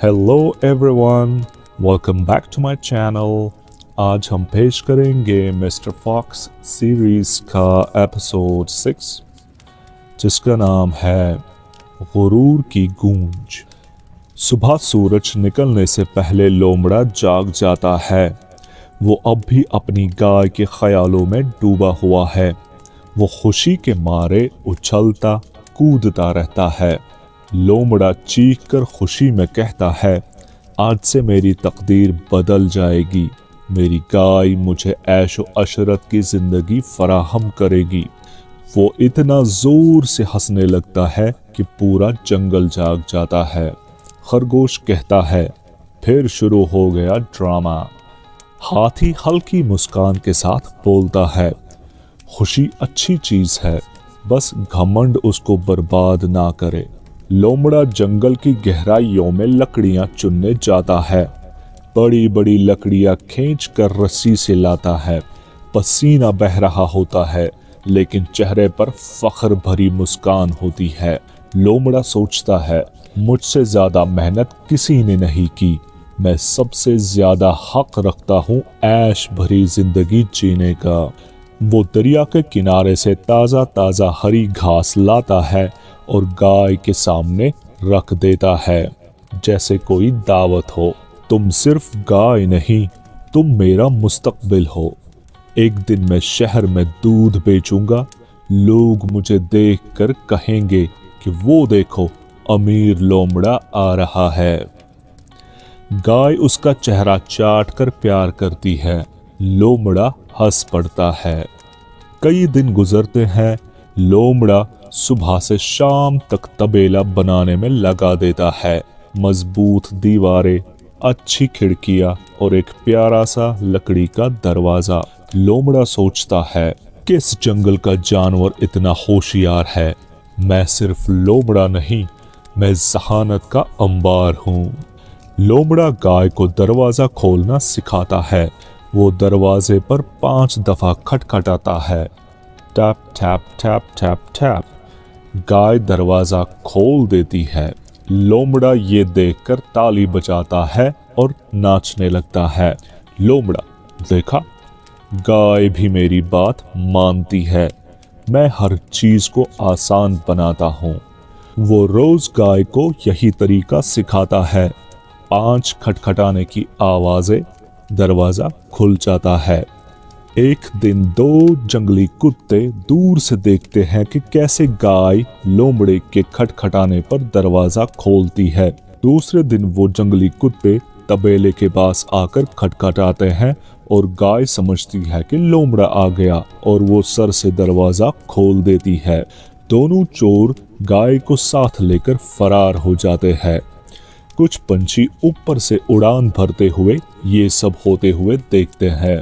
Hello everyone, welcome back to my channel. आज हम पेश करेंगे मिस्टर फॉक्स सीरीज़ का एपिसोड 6, जिसका नाम है गुरूर की गूंज। सुबह सूरज निकलने से पहले लोमड़ा जाग जाता है। वो अब भी अपनी गाय के ख्यालों में डूबा हुआ है। वो खुशी के मारे उछलता कूदता रहता है। लोमड़ा चीख कर खुशी में कहता है, आज से मेरी तकदीर बदल जाएगी। मेरी गाय मुझे ऐशो अशरत की ज़िंदगी फराहम करेगी। वो इतना ज़ोर से हंसने लगता है कि पूरा जंगल जाग जाता है। खरगोश कहता है, फिर शुरू हो गया ड्रामा। हाथी हल्की मुस्कान के साथ बोलता है, खुशी अच्छी चीज़ है, बस घमंड उसको बर्बाद ना करे। लोमड़ा जंगल की गहराइयों में लकड़ियां चुनने जाता है। बड़ी बड़ी लकड़ियां खींच कर रस्सी से लाता है। पसीना बह रहा होता है, लेकिन चेहरे पर फख्र भरी मुस्कान होती है। लोमड़ा सोचता है, मुझसे ज़्यादा मेहनत किसी ने नहीं की। मैं सबसे ज़्यादा हक रखता हूँ ऐश भरी ज़िंदगी जीने का। वो दरिया के किनारे से ताज़ा ताज़ा हरी घास लाता है और गाय के सामने रख देता है, जैसे कोई दावत हो। तुम सिर्फ गाय नहीं, तुम मेरा मुस्तकबिल हो। एक दिन मैं शहर में दूध बेचूंगा। लोग मुझे देखकर कहेंगे कि वो देखो, अमीर लोमड़ा आ रहा है। गाय उसका चेहरा चाट कर प्यार करती है। लोमड़ा हंस पड़ता है। कई दिन गुजरते हैं। लोमड़ा सुबह से शाम तक तबेला बनाने में लगा देता है। मजबूत दीवारें, अच्छी खिड़कियां और एक प्यारा सा लकड़ी का दरवाजा। लोमड़ा सोचता है, किस जंगल का जानवर इतना होशियार है। मैं सिर्फ लोमड़ा नहीं, मैं जहानत का अंबार हूँ। लोमड़ा गाय को दरवाजा खोलना सिखाता है। वो दरवाजे पर 5 दफा खटखटाता है। Tap tap tap tap tap. गाय दरवाजा खोल देती है। लोमड़ा ये देखकर ताली बजाता है और नाचने लगता है। लोमड़ा, देखा, गाय भी मेरी बात मानती है। मैं हर चीज को आसान बनाता हूँ। वो रोज गाय को यही तरीका सिखाता है। 5 खटखटाने की आवाजें, दरवाजा खुल जाता है। एक दिन 2 जंगली कुत्ते दूर से देखते हैं कि कैसे गाय लोमड़े के खटखटाने पर दरवाजा खोलती है। दूसरे दिन वो जंगली कुत्ते तबेले के पास आकर खटखटाते हैं और गाय समझती है कि लोमड़ा आ गया और वो सर से दरवाजा खोल देती है। दोनों चोर गाय को साथ लेकर फरार हो जाते हैं। कुछ पंछी ऊपर से उड़ान भरते हुए ये सब होते हुए देखते हैं।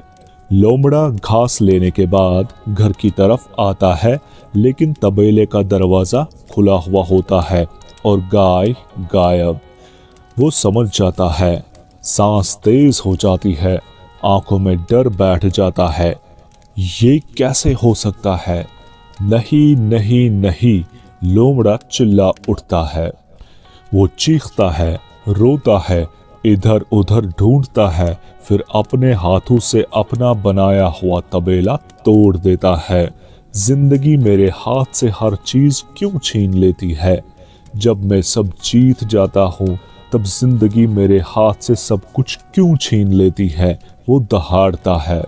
लोमड़ा घास लेने के बाद घर की तरफ आता है, लेकिन तबेले का दरवाजा खुला हुआ होता है और गाय गायब। वो समझ जाता है। सांस तेज हो जाती है। आंखों में डर बैठ जाता है। ये कैसे हो सकता है? नहीं नहीं नहीं, लोमड़ा चिल्ला उठता है। वो चीखता है, रोता है, इधर उधर ढूंढता है, फिर अपने हाथों से अपना बनाया हुआ तबेला तोड़ देता है। जिंदगी मेरे हाथ से हर चीज क्यों छीन लेती है? जब मैं सब जीत जाता हूँ, तब जिंदगी मेरे हाथ से सब कुछ क्यों छीन लेती है? वो दहाड़ता है।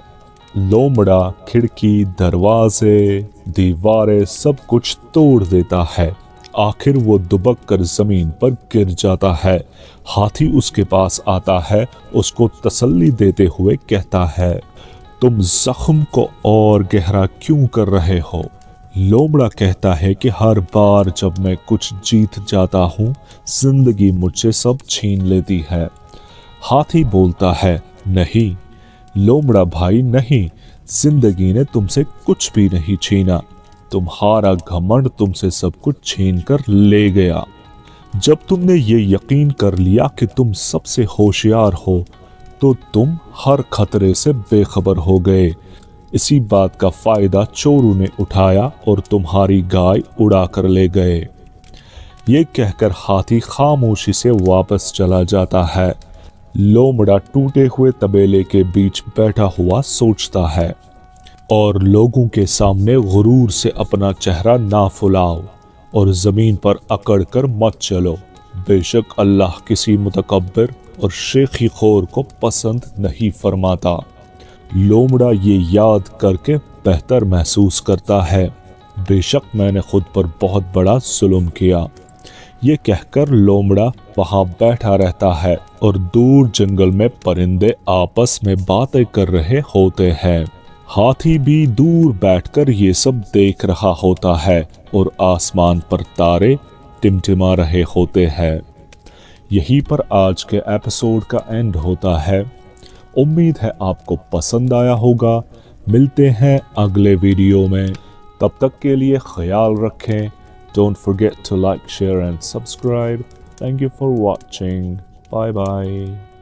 लोमड़ा खिड़की, दरवाजे, दीवारें सब कुछ तोड़ देता है। आखिर वो दुबक कर जमीन पर गिर जाता है। हाथी उसके पास आता है, उसको तसल्ली देते हुए कहता है, तुम जख्म को और गहरा क्यों कर रहे हो? लोमड़ा कहता है कि हर बार जब मैं कुछ जीत जाता हूँ, जिंदगी मुझसे सब छीन लेती है। हाथी बोलता है, नहीं लोमड़ा भाई, नहीं, जिंदगी ने तुमसे कुछ भी नहीं छीना। तुम्हारा घमंड तुमसे सब कुछ छीन कर ले गया। जब तुमने ये यकीन कर लिया कि तुम सबसे होशियार हो, तो तुम हर खतरे से बेखबर हो गए। इसी बात का फायदा चोरों ने उठाया और तुम्हारी गाय उड़ा कर ले गए। ये कहकर हाथी खामोशी से वापस चला जाता है। लोमड़ा टूटे हुए तबेले के बीच बैठा हुआ सोचता है, और लोगों के सामने गुरूर से अपना चेहरा ना फुलाओ और ज़मीन पर अकड़ कर मत चलो। बेशक अल्लाह किसी मुतकब्बिर और शेखी खोर को पसंद नहीं फरमाता। लोमड़ा ये याद करके बेहतर महसूस करता है, बेशक मैंने खुद पर बहुत बड़ा जुल्म किया। ये कहकर लोमड़ा वहाँ बैठा रहता है और दूर जंगल में परिंदे आपस में बातें कर रहे होते हैं। हाथी भी दूर बैठकर ये सब देख रहा होता है और आसमान पर तारे टिमटिमा रहे होते हैं। यहीं पर आज के एपिसोड का एंड होता है। उम्मीद है आपको पसंद आया होगा। मिलते हैं अगले वीडियो में, तब तक के लिए ख्याल रखें। Don't forget to like, share and subscribe. Thank you for watching. Bye bye.